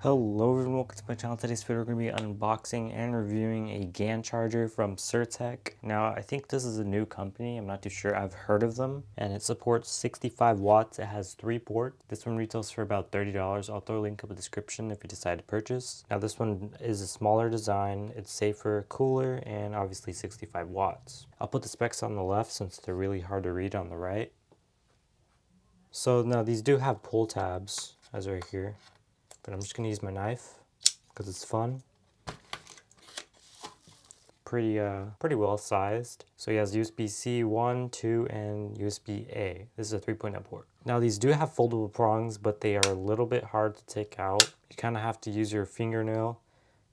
Hello everyone, welcome to my channel. Today's video we're going to be unboxing and reviewing a GAN charger from Cirtek. Now I think this is a new company, I'm not too sure, I've heard of them, and it supports 65 watts, it has 3 ports. This one retails for about $30, I'll throw a link in the description if you decide to purchase. Now this one is a smaller design, it's safer, cooler, and obviously 65 watts. I'll put the specs on the left since they're really hard to read on the right. So now these do have pull tabs, as right here. But I'm just going to use my knife because it's fun. Pretty well sized. So he has USB-C 1, 2, and USB-A. This is a 3.0 port. Now these do have foldable prongs, but they are a little bit hard to take out. You kind of have to use your fingernail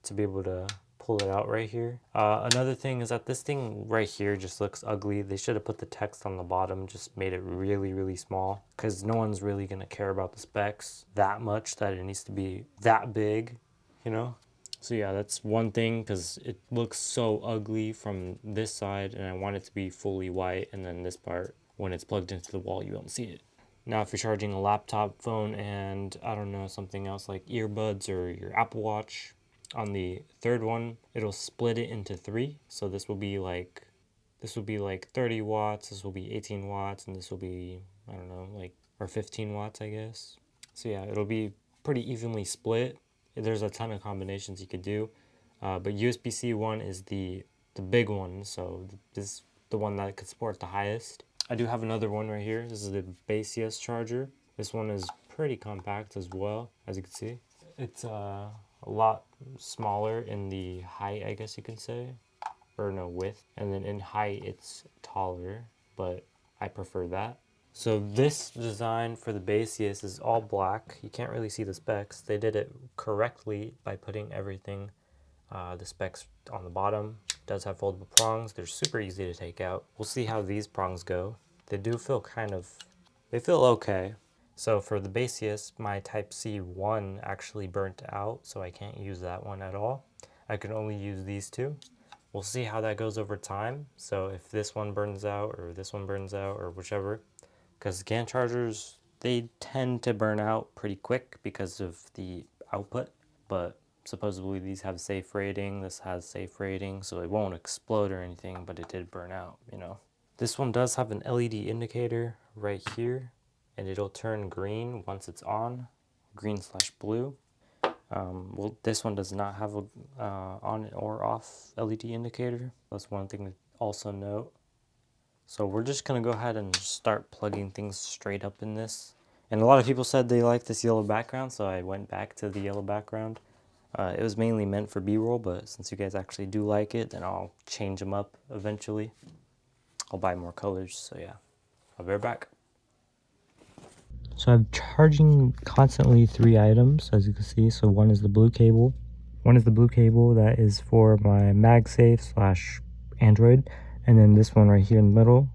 to be able to pull it out right here. Another thing is that this thing right here just looks ugly. They should have put the text on the bottom, just made it really small, because no one's really going to care about the specs that much that it needs to be that big, you know? So yeah, that's one thing, because it looks so ugly from this side, and I want it to be fully white, and then this part, when it's plugged into the wall, you won't see it. Now if you're charging a laptop, phone, and I don't know, something else like earbuds or your Apple Watch, on the third one, it'll split it into 3. So this will be like 30 watts, this will be 18 watts, and this will be, I don't know, like, or 15 watts, I guess. So yeah, it'll be pretty evenly split. There's a ton of combinations you could do, but USB-C 1 is the big one, so this is the one that could support the highest. I do have another one right here. This is the Base charger. This one is pretty compact as well, as you can see. It's a lot smaller in the height, I guess you can say, or no, width, and then in height it's taller, but I prefer that. So this design for the Base is all black. You can't really see the specs. They did it correctly by putting everything, the specs on the bottom. It does have foldable prongs. They're super easy to take out. We'll see how these prongs go. They do feel they feel okay. So for the Base, my Type-C 1 actually burnt out, so I can't use that one at all. I can only use these two. We'll see how that goes over time. So if this one burns out, or this one burns out, or whichever, because GAN chargers, they tend to burn out pretty quick because of the output, but supposedly these have safe rating, this has safe rating, so it won't explode or anything, but it did burn out, you know. This one does have an LED indicator right here, and it'll turn green once it's on, green/blue. Well, this one does not have a on or off LED indicator. That's one thing to also note. So we're just gonna go ahead and start plugging things straight up in this. And a lot of people said they like this yellow background, so I went back to the yellow background. It was mainly meant for B-roll, but since you guys actually do like it, then I'll change them up eventually. I'll buy more colors, so yeah. I'll be right back. So I'm charging constantly 3 items, as you can see. So one is the blue cable. One is the blue cable that is for my MagSafe/Android. And then this one right here in the middle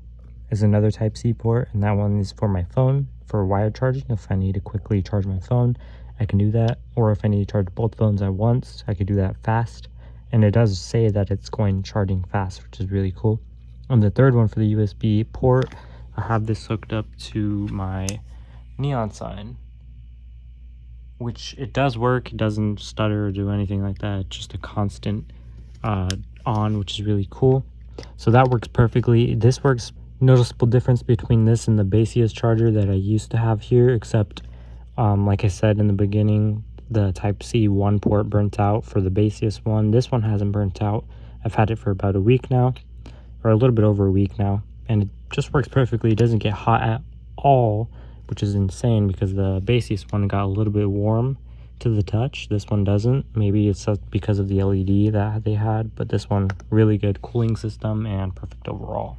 is another Type-C port. And that one is for my phone, for wired charging. If I need to quickly charge my phone, I can do that. Or if I need to charge both phones at once, I could do that fast. And it does say that it's going charging fast, which is really cool. On the third one for the USB port, I have this hooked up to my neon sign, which it does work. It doesn't stutter or do anything like that. It's just a constant on, which is really cool. So that works perfectly. This works. Noticeable difference between this and the Base charger that I used to have here, except like I said in the beginning, the Type-C 1 port burnt out for the Base one. This one hasn't burnt out. I've had it for about a week now, or a little bit over a week now, and it just works perfectly. It doesn't get hot at all, which is insane because the Base one got a little bit warm to the touch. This one doesn't. Maybe it's because of the LED that they had, but this one, really good cooling system and perfect overall.